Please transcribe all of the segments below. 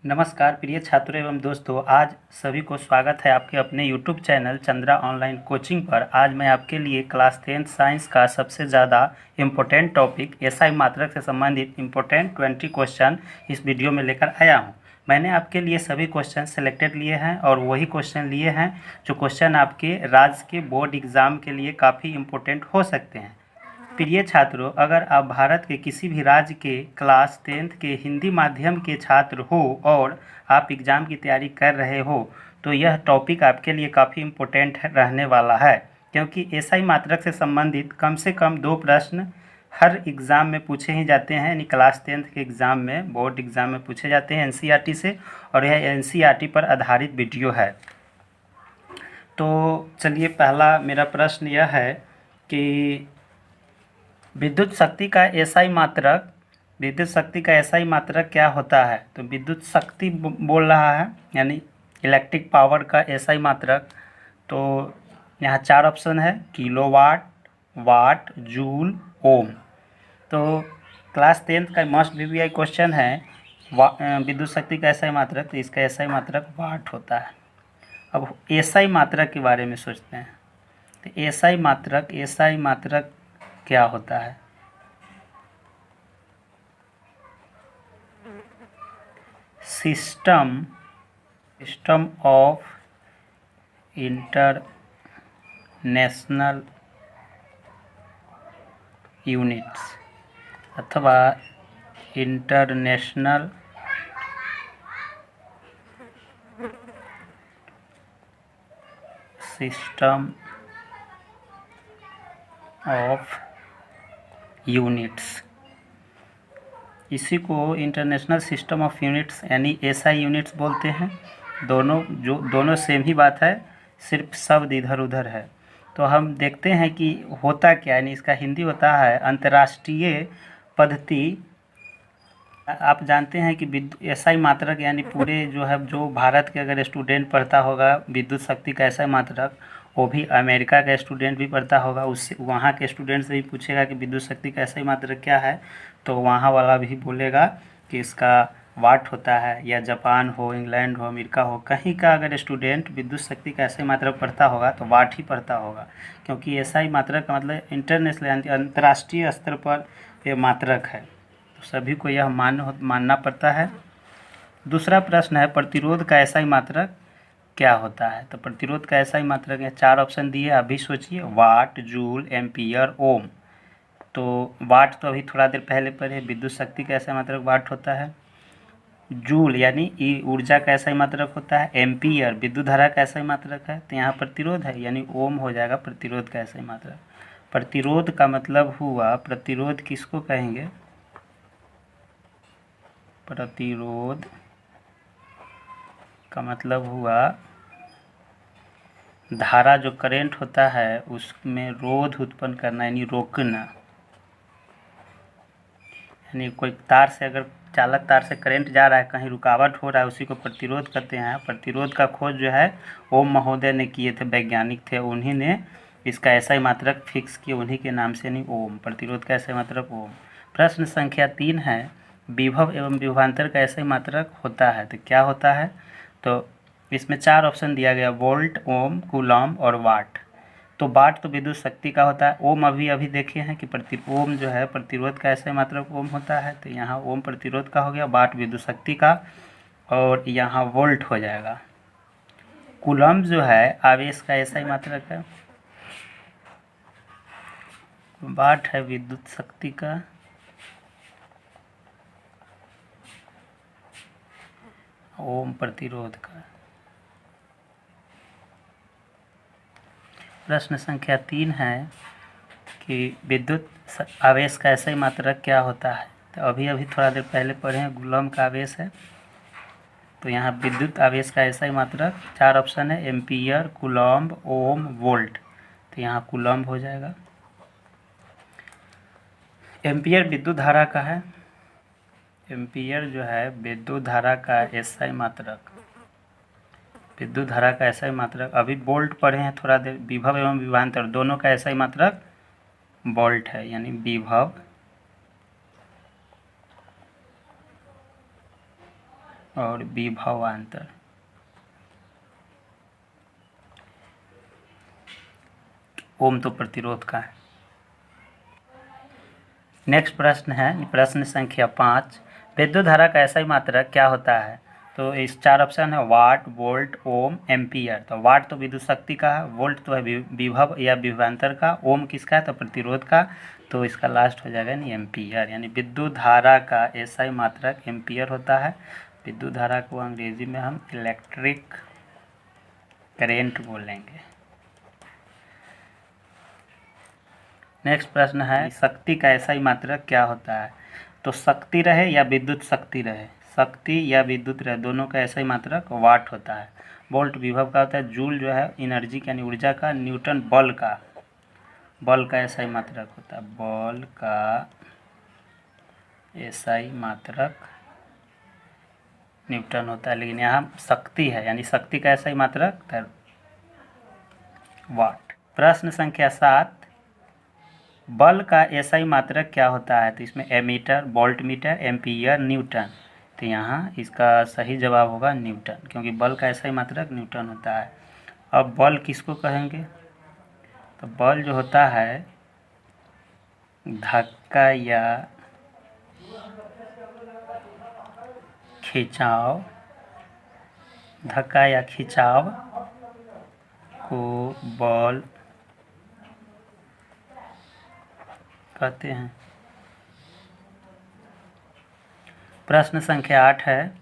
नमस्कार प्रिय छात्रों एवं दोस्तों, आज सभी को स्वागत है आपके अपने YouTube channel Chandra online coaching पर। आज मैं आपके लिए क्लास 10th साइंस का सबसे ज़्यादा इम्पोर्टेंट टॉपिक एसआई मात्रक से संबंधित इम्पोर्टेंट 20 क्वेश्चन इस वीडियो में लेकर आया हूं। मैंने आपके लिए सभी क्वेश्चन सेलेक्टेड लिए हैं और वही क्वेश्चन लिए हैं जो क्वेश्चन आपके राज्य के बोर्ड एग्ज़ाम के लिए काफ़ी इम्पोर्टेंट हो सकते हैं। प्रिय छात्रों, अगर आप भारत के किसी भी राज्य के क्लास 10th के हिंदी माध्यम के छात्र हो और आप एग्ज़ाम की तैयारी कर रहे हो तो यह टॉपिक आपके लिए काफ़ी इम्पोर्टेंट रहने वाला है, क्योंकि एसआई मात्रक से संबंधित कम से कम 2 प्रश्न हर एग्ज़ाम में पूछे ही जाते हैं। यानी क्लास 10th के एग्ज़ाम में, बोर्ड एग्ज़ाम में पूछे जाते हैं एनसीईआरटी से, और यह एनसीईआरटी पर आधारित वीडियो है। तो चलिए, पहला मेरा प्रश्न यह है कि विद्युत शक्ति का एसआई मात्रक क्या होता है। तो विद्युत शक्ति बोल रहा है, यानी इलेक्ट्रिक पावर का एसआई मात्रक। तो यहाँ 4 ऑप्शन है: किलोवाट, वाट, जूल, ओम। तो क्लास 10th का मस्ट बीवीआई क्वेश्चन है विद्युत शक्ति का एसआई मात्रक। तो इसका एसआई मात्रक वाट होता है। अब एसआई मात्रक के बारे में सोचते हैं। तो एसआई मात्रक क्या होता है। सिस्टम ऑफ इंटरनेशनल यूनिट्स अथवा इंटरनेशनल सिस्टम ऑफ यूनिट्स, इसी को इंटरनेशनल सिस्टम ऑफ यूनिट्स यानी एसआई यूनिट्स बोलते हैं। दोनों सेम ही बात है, सिर्फ शब्द इधर उधर है। तो हम देखते हैं कि होता क्या है। यानी इसका हिंदी होता है अंतर्राष्ट्रीय पद्धति। आप जानते हैं कि एसआई मात्रक यानी पूरे जो भारत के अगर स्टूडेंट पढ़ता होगा विद्युत शक्ति का एसआई मात्रक, वो भी अमेरिका का स्टूडेंट भी पढ़ता होगा, उससे वहाँ के स्टूडेंट से भी पूछेगा कि विद्युत शक्ति का एसआई मात्रक क्या है, तो वहाँ वाला भी बोलेगा कि इसका वाट होता है। या जापान हो, इंग्लैंड हो, अमेरिका हो, कहीं का अगर स्टूडेंट विद्युत शक्ति का एसआई मात्रक पढ़ता होगा तो वाट ही पढ़ता होगा, क्योंकि एसआई मात्रक का मतलब इंटरनेशनल यानी अंतर्राष्ट्रीय स्तर पर ये मात्रक है। तो सभी को यह मानना पड़ता है। दूसरा प्रश्न है प्रतिरोध का एसआई मात्रक क्या होता है। तो प्रतिरोध का एसआई मात्रक है, 4 ऑप्शन दिए, अभी सोचिए: वाट, जूल, एम्पियर, ओम। तो वाट तो अभी थोड़ा देर पहले पढ़े, विद्युत शक्ति का एसआई मात्रक वाट होता है। जूल यानी ऊर्जा का एसआई मात्रक होता है। एम्पियर विद्युत धारा का एसआई मात्रक है। तो यहाँ प्रतिरोध है, यानी ओम हो जाएगा प्रतिरोध का एसआई मात्रक। प्रतिरोध का मतलब हुआ, प्रतिरोध किसको कहेंगे? प्रतिरोध का मतलब हुआ धारा, जो करंट होता है उसमें रोध उत्पन्न करना, यानी रोकना। यानी कोई तार से, अगर चालक तार से करंट जा रहा है, कहीं रुकावट हो रहा है, उसी को प्रतिरोध कहते हैं। प्रतिरोध का खोज जो है ओम महोदय ने किए थे, वैज्ञानिक थे, उन्हीं ने इसका एसआई मात्रक फिक्स किए, उन्हीं के नाम से, नहीं ओम। प्रतिरोध का एसआई मात्रक ओम। प्रश्न संख्या 3 है विभव एवं विभवांतर का एसआई मात्रक होता है। तो क्या होता है? तो इसमें 4 ऑप्शन दिया गया: वोल्ट, ओम, कूलॉम और वाट। तो वाट तो विद्युत शक्ति का होता है। ओम अभी देखे हैं कि ओम जो है प्रतिरोध का एसआई मात्रक ओम होता है। तो यहाँ ओम प्रतिरोध का हो गया, वाट विद्युत शक्ति का, और यहाँ वोल्ट हो जाएगा। कूलॉम जो है आवेश का एसआई मात्रक है। वाट है विद्युत शक्ति का, ओम प्रतिरोध का। प्रश्न संख्या 3 है कि विद्युत आवेश का एसआई मात्रक क्या होता है। तो अभी थोड़ा देर पहले पढ़े हैं, कूलॉम का आवेश है। तो यहाँ विद्युत आवेश का एसआई मात्रक 4 ऑप्शन है: एम्पियर, कूलॉम, ओम, वोल्ट। तो यहाँ कूलॉम हो जाएगा। एम्पियर विद्युत धारा का है। एम्पियर जो है विद्युत धारा का एसआई मात्रक, विद्युत धारा का एसआई मात्रक। अभी वोल्ट पढ़े हैं थोड़ा देर। विभव एवं विभवांतर दोनों का एसआई मात्रक वोल्ट है, यानी विभव और विभवांतर। ओम तो प्रतिरोध का है। नेक्स्ट प्रश्न है प्रश्न संख्या 5, विद्युत धारा का ऐसा ही मात्रक क्या होता है? तो इस 4 ऑप्शन है वाट, वोल्ट, ओम, एम्पियर। तो वाट तो विद्युत शक्ति का है, वोल्ट तो है विभव या विभवांतर का, ओम किसका है? तो प्रतिरोध का। तो इसका लास्ट हो जाएगा नहीं एम्पियर, यानी विद्युत धारा का ऐसा ही मात्रक एम्पियर होता है। विद्युत धारा को अंग्रेजी में हम इलेक्ट्रिक करेंट बोलेंगे। नेक्स्ट प्रश्न है शक्ति का ऐसा ही मात्रक क्या होता है? तो शक्ति रहे या विद्युत शक्ति रहे, शक्ति या विद्युत रहे, दोनों का ऐसा ही मात्रक वाट होता है। वोल्ट विभव का होता है, जूल जो है एनर्जी यानी ऊर्जा का, न्यूटन बल का ऐसा ही मात्रक होता है। बल का ऐसा ही मात्रक न्यूटन होता है, लेकिन यहाँ शक्ति है यानी शक्ति का ऐसा ही मात्रक वाट। प्रश्न संख्या 7, बल का ऐसा ही मात्रक क्या होता है? तो इसमें एमीटर, वोल्टमीटर, एम्पियर, न्यूटन। तो यहाँ इसका सही जवाब होगा न्यूटन, क्योंकि बल का ऐसा ही मात्रक न्यूटन होता है। अब बल किसको कहेंगे? तो बल जो होता है धक्का या खिंचाव, धक्का या खिंचाव को बल कहते हैं। प्रश्न संख्या 8 है,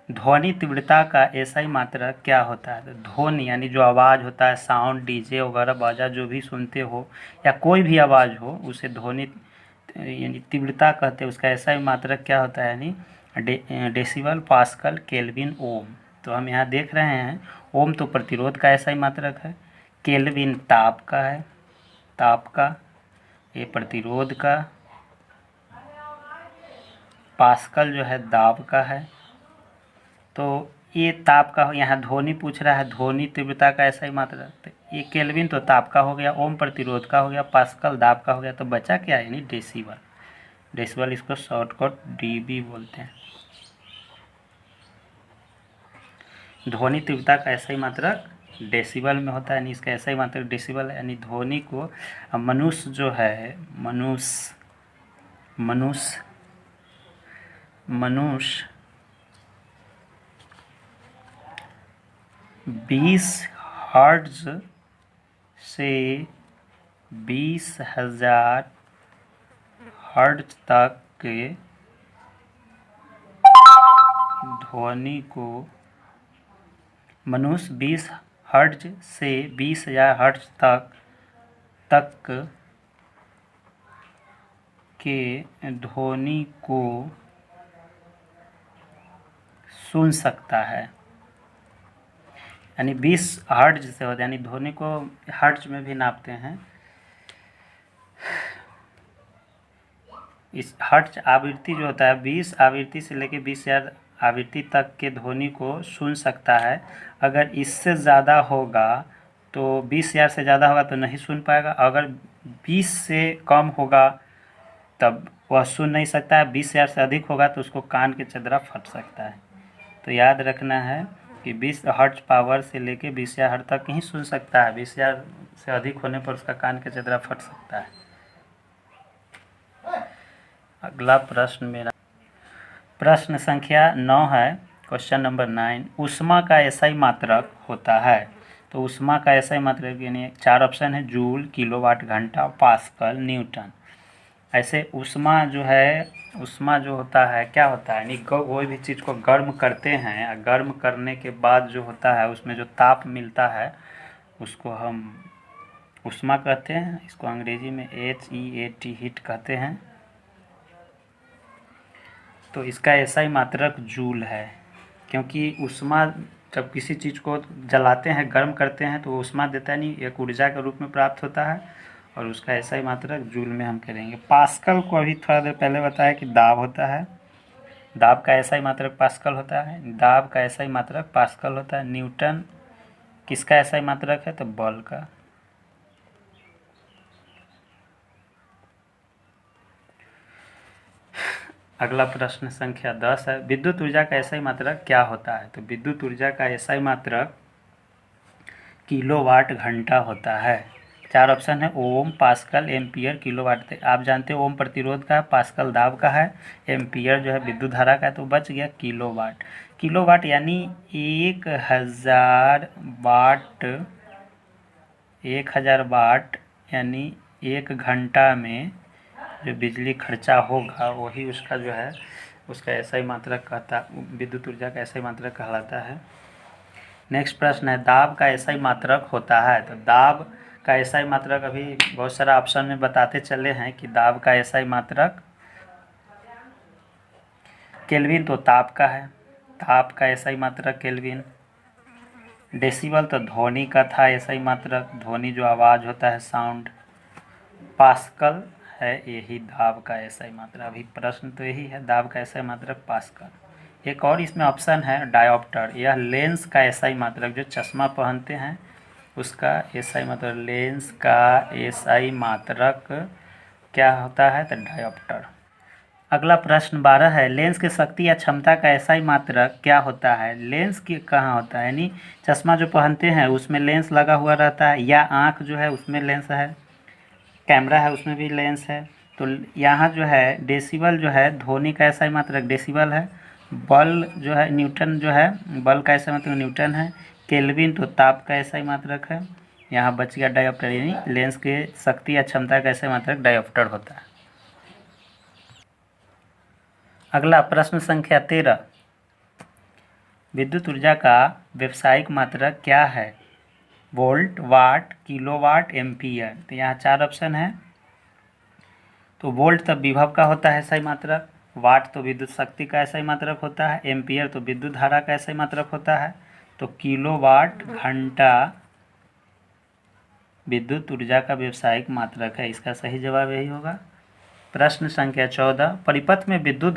ध्वनि तीव्रता का ऐसा ही मात्रक क्या होता है? तो ध्वनि यानी जो आवाज़ होता है, साउंड, डीजे वगैरह बाजा जो भी सुनते हो या कोई भी आवाज़ हो, उसे ध्वनि यानी तीव्रता कहते हैं। उसका ऐसा ही मात्रक क्या होता है? यानी डेसिबल, पास्कल, केल्विन, ओम। तो हम यहाँ देख रहे हैं ओम तो प्रतिरोध का ऐसा ही मात्रक है, केल्विन ताप का है, ताप का, ये प्रतिरोध का, पास्कल जो है दाब का है। तो ये ताप का, यहाँ ध्वनि पूछ रहा है, ध्वनि तीव्रता का ऐसा ही मात्रक। तो ये केल्विन तो ताप का हो गया, ओम प्रतिरोध का हो गया, पास्कल दाब का हो गया, तो बचा क्या? यानी डेसिबल। डेसिबल इसको शॉर्टकट डीबी बोलते हैं। ध्वनि तीव्रता का ऐसा ही मात्रक डेसिबल में होता है, यानी इसका ऐसा ही मात्रक डेसिबल है। यानी ध्वनि को मनुष्य जो है, मनुष्य 20 हर्ट्ज से 20,000 हर्ट्ज तक के ध्वनि को मनुष्य 20 हर्ट्ज से 20,000 हर्ट्ज तक के ध्वनि को सुन सकता है। यानी 20 हर्ट्ज से होता है, यानी ध्वनि को हर्ट्ज में भी नापते हैं। इस हर्ट्ज आवृत्ति जो होता है 20 आवृत्ति से लेकर 20,000 आवृत्ति तक के ध्वनि को सुन सकता है। अगर इससे ज़्यादा होगा तो 20,000 से ज़्यादा होगा तो नहीं सुन पाएगा, अगर 20 से कम होगा तब वह सुन नहीं सकता है, 20,000 से अधिक होगा तो उसको कान के चदरा फट सकता है। तो याद रखना है कि 20 हर्ट्ज पावर से लेके 20,000 हर्ट्ज तक ही सुन सकता है, 20,000 से अधिक होने पर उसका कान के चदरा फट सकता है। अगला प्रश्न मेरा प्रश्न संख्या 9 है, क्वेश्चन नंबर 9, ऊष्मा का ऐसा ही मात्रक होता है। तो ऊष्मा का ऐसा ही मात्रक यानी 4 ऑप्शन है, जूल, किलोवाट घंटा, पास्कल, न्यूटन। ऐसे ऊष्मा जो होता है क्या होता है? यानी कोई भी चीज़ को गर्म करते हैं, गर्म करने के बाद जो होता है उसमें जो ताप मिलता है उसको हम ऊष्मा कहते हैं। इसको अंग्रेजी में HEAT हीट कहते हैं। तो इसका ऐसा ही मात्रक जूल है, क्योंकि ऊष्मा जब किसी चीज़ को जलाते हैं, गर्म करते हैं तो ऊष्मा देता है, नहीं एक ऊर्जा के रूप में प्राप्त होता है, और उसका ऐसा ही मात्रक जूल में हम करेंगे। पास्कल को अभी थोड़ा देर पहले बताया कि दाब होता है, दाब का ऐसा ही मात्रक पास्कल होता है, दाब का ऐसा ही मात्रक पास्कल होता है। न्यूटन किसका ऐसा ही मात्रक है? तो बल का। अगला प्रश्न संख्या 10 है, विद्युत ऊर्जा का एसआई मात्रक क्या होता है? तो विद्युत ऊर्जा का एसआई मात्रक किलोवाट घंटा होता है। 4 ऑप्शन है, ओम, पास्कल, एम्पियर, किलोवाट। आप जानते हो ओम प्रतिरोध का है, पास्कल दाब का है, एम्पियर जो है विद्युत धारा का है, तो बच गया किलोवाट। किलोवाट यानी 1000 वाट यानी 1 घंटा में जो बिजली खर्चा होगा वही उसका जो है उसका एसआई मात्रक कहता, विद्युत ऊर्जा का एसआई मात्रक कहलाता है। नेक्स्ट प्रश्न है, दाब का एसआई मात्रक होता है? तो दाब का एसआई मात्रक अभी बहुत सारा ऑप्शन में बताते चले हैं कि दाब का एसआई मात्रक केल्विन तो ताप का है, ताप का एसआई मात्रक केल्विन। डेसिबल तो ध्वनि का था एसआई मात्रक, ध्वनि जो आवाज़ होता है साउंड। पास्कल है यही दाब का एसआई मात्रक। अभी प्रश्न तो यही है, दाब का एसआई मात्रक पास्कल। एक और इसमें ऑप्शन है डायोप्टर, यह लेंस का एसआई मात्रक, जो चश्मा पहनते हैं उसका एसआई मात्रक, लेंस का एसआई मात्रक क्या होता है? तो डायोप्टर। अगला प्रश्न 12 है, लेंस की शक्ति या क्षमता का एसआई मात्रक क्या होता है? लेंस की कहाँ होता है, यानी चश्मा जो पहनते हैं उसमें लेंस लगा हुआ रहता है, या आँख जो है उसमें लेंस है, कैमरा है उसमें भी लेंस है। तो यहाँ जो है डेसिबल जो है ध्वनि का एसआई मात्रक डेसिबल है, बल जो है न्यूटन जो है बल का एसआई मात्रक न्यूटन है, केल्विन तो ताप का एसआई मात्रक है। यहाँ बच गया डायोप्टर, यानी लेंस के शक्ति या क्षमता का एसआई मात्रक डायोप्टर होता है। अगला प्रश्न संख्या 13, विद्युत ऊर्जा का व्यावसायिक मात्रक क्या है? वोल्ट, वाट, किलोवाट, एम्पियर। तो यहाँ 4 ऑप्शन है। तो वोल्ट तो विभव का होता है एसआई मात्रक, वाट तो विद्युत शक्ति का एसआई मात्रक होता है, एम्पियर तो विद्युत धारा का एसआई मात्रक होता है। तो किलोवाट घंटा विद्युत ऊर्जा का व्यावसायिक मात्रक है, इसका सही जवाब यही होगा। प्रश्न संख्या 14, परिपथ में विद्युत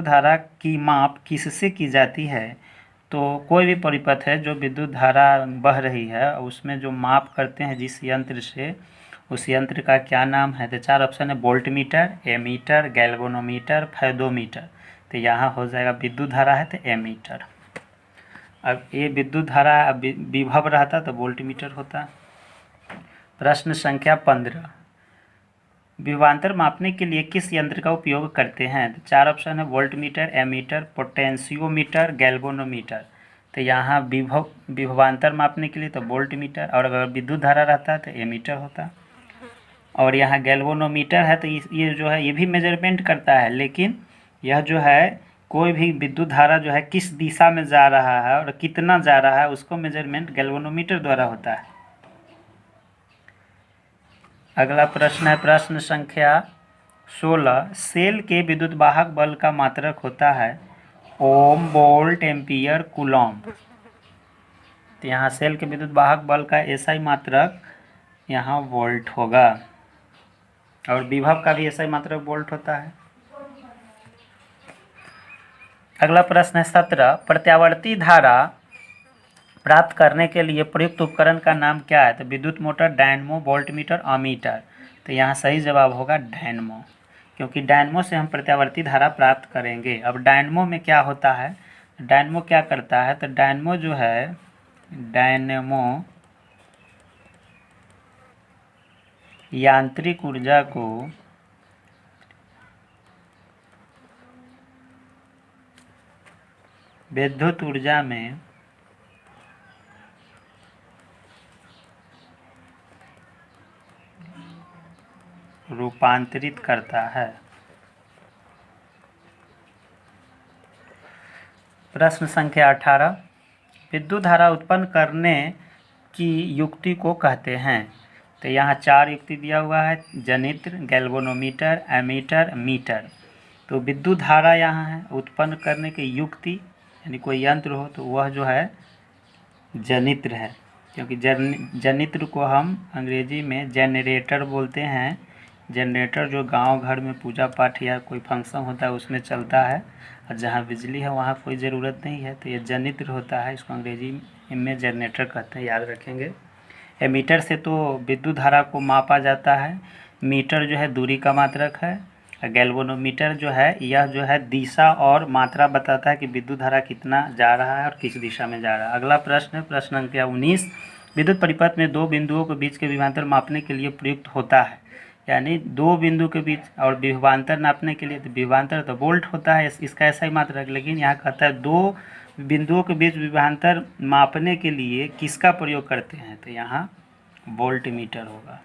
धारा की माप किससे की जाती है? तो कोई भी परिपथ है जो विद्युत धारा बह रही है उसमें जो माप करते हैं जिस यंत्र से, उस यंत्र का क्या नाम है? तो 4 ऑप्शन है, volt meter, ammeter, galvanometer, fathometer. तो यहाँ हो जाएगा विद्युत धारा है तो एमीटर। अब ये विद्युत धारा विभव रहता तो वोल्ट मीटर होता। प्रश्न संख्या 15, विभवांतर मापने के लिए किस यंत्र का उपयोग करते हैं? तो 4 ऑप्शन है, volt meter, ammeter, potentiometer, galvanometer. तो यहाँ विभवांतर मापने के लिए तो वोल्ट मीटर, और अगर विद्युत धारा रहता तो एमीटर होता। और यहाँ गैल्वेनोमीटर है तो ये जो है ये भी मेजरमेंट करता है, लेकिन यह जो है कोई भी विद्युत धारा जो है किस दिशा में जा रहा है और कितना जा रहा है उसको मेजरमेंट गैल्वेनोमीटर द्वारा होता है। अगला प्रश्न है प्रश्न संख्या 16, सेल के विद्युत वाहक बल का मात्रक होता है ओम, वोल्ट, एम्पियर, कूलॉम। तो यहाँ सेल के विद्युत वाहक बल का एसआई मात्रक यहाँ वोल्ट होगा, और विभव का भी एसआई मात्रक वोल्ट होता है। अगला प्रश्न है 17, प्रत्यावर्ती धारा प्राप्त करने के लिए प्रयुक्त उपकरण का नाम क्या है? तो विद्युत मोटर, डायनमो, वोल्टमीटर, अमीटर। तो यहाँ सही जवाब होगा डायनमो, क्योंकि डायनमो से हम प्रत्यावर्ती धारा प्राप्त करेंगे। अब डायनमो में क्या होता है, डायनमो क्या करता है? तो डायनमो जो है यांत्रिक ऊर्जा को विद्युत ऊर्जा में रूपांतरित करता है। प्रश्न संख्या 18, विद्युत धारा उत्पन्न करने की युक्ति को कहते हैं? तो यहाँ 4 युक्ति दिया हुआ है, जनित्र, गैल्वेनोमीटर, एमीटर, मीटर। तो विद्युत धारा यहाँ है, उत्पन्न करने की युक्ति यानी कोई यंत्र हो तो वह जो है जनित्र है, क्योंकि जनित्र को हम अंग्रेजी में जनरेटर बोलते हैं। जनरेटर जो गांव घर में पूजा पाठ या कोई फंक्शन होता है उसमें चलता है, और जहाँ बिजली है वहाँ कोई ज़रूरत नहीं है, तो ये जनित्र होता है, इसको अंग्रेजी में जनरेटर कहते हैं, याद रखेंगे। एमीटर से तो विद्युत धारा को मापा जाता है। मीटर जो है दूरी का मात्रक है, गैल्वेनोमीटर जो है यह जो है दिशा और मात्रा बताता है कि विद्युत धारा कितना जा रहा है और किस दिशा में जा रहा है। अगला प्रश्न है प्रश्न अंक 19, विद्युत परिपथ में दो बिंदुओं के बीच के विभवांतर मापने के लिए प्रयुक्त होता है। यानी दो बिंदु के बीच और विभवांतर नापने के लिए, तो विभवांतर तो वोल्ट होता है, इसका ऐसा ही मात्रक, लेकिन यहाँ कहता है दो बिंदुओं के बीच विभवांतर मापने के लिए किसका प्रयोग करते हैं, तो यहाँ वोल्ट मीटर होगा।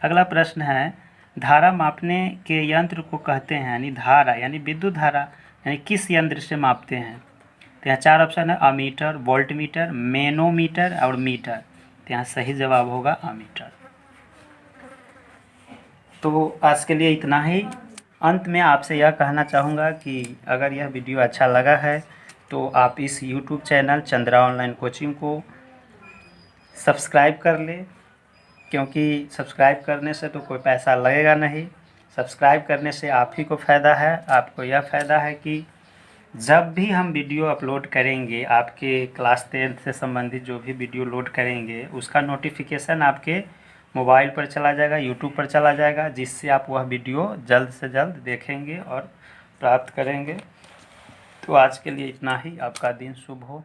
अगला प्रश्न है धारा मापने के यंत्र को कहते हैं, यानी धारा यानी विद्युत धारा यानी किस यंत्र से मापते हैं, तो यहाँ 4 ऑप्शन है, अमीटर, वोल्ट मीटर, मैनोमीटर और मीटर। तो यहाँ सही जवाब होगा अमीटर। तो आज के लिए इतना ही। अंत में आपसे यह कहना चाहूँगा कि अगर यह वीडियो अच्छा लगा है तो आप इस YouTube channel Chandra online coaching को सब्सक्राइब कर लें, क्योंकि सब्सक्राइब करने से तो कोई पैसा लगेगा नहीं। सब्सक्राइब करने से आप ही को फ़ायदा है। आपको यह फ़ायदा है कि जब भी हम वीडियो अपलोड करेंगे, आपके क्लास 10 से संबंधित जो भी वीडियो लोड करेंगे उसका नोटिफिकेशन आपके मोबाइल पर चला जाएगा, यूट्यूब पर चला जाएगा, जिससे आप वह वीडियो जल्द से जल्द देखेंगे और प्राप्त करेंगे। तो आज के लिए इतना ही। आपका दिन शुभ हो।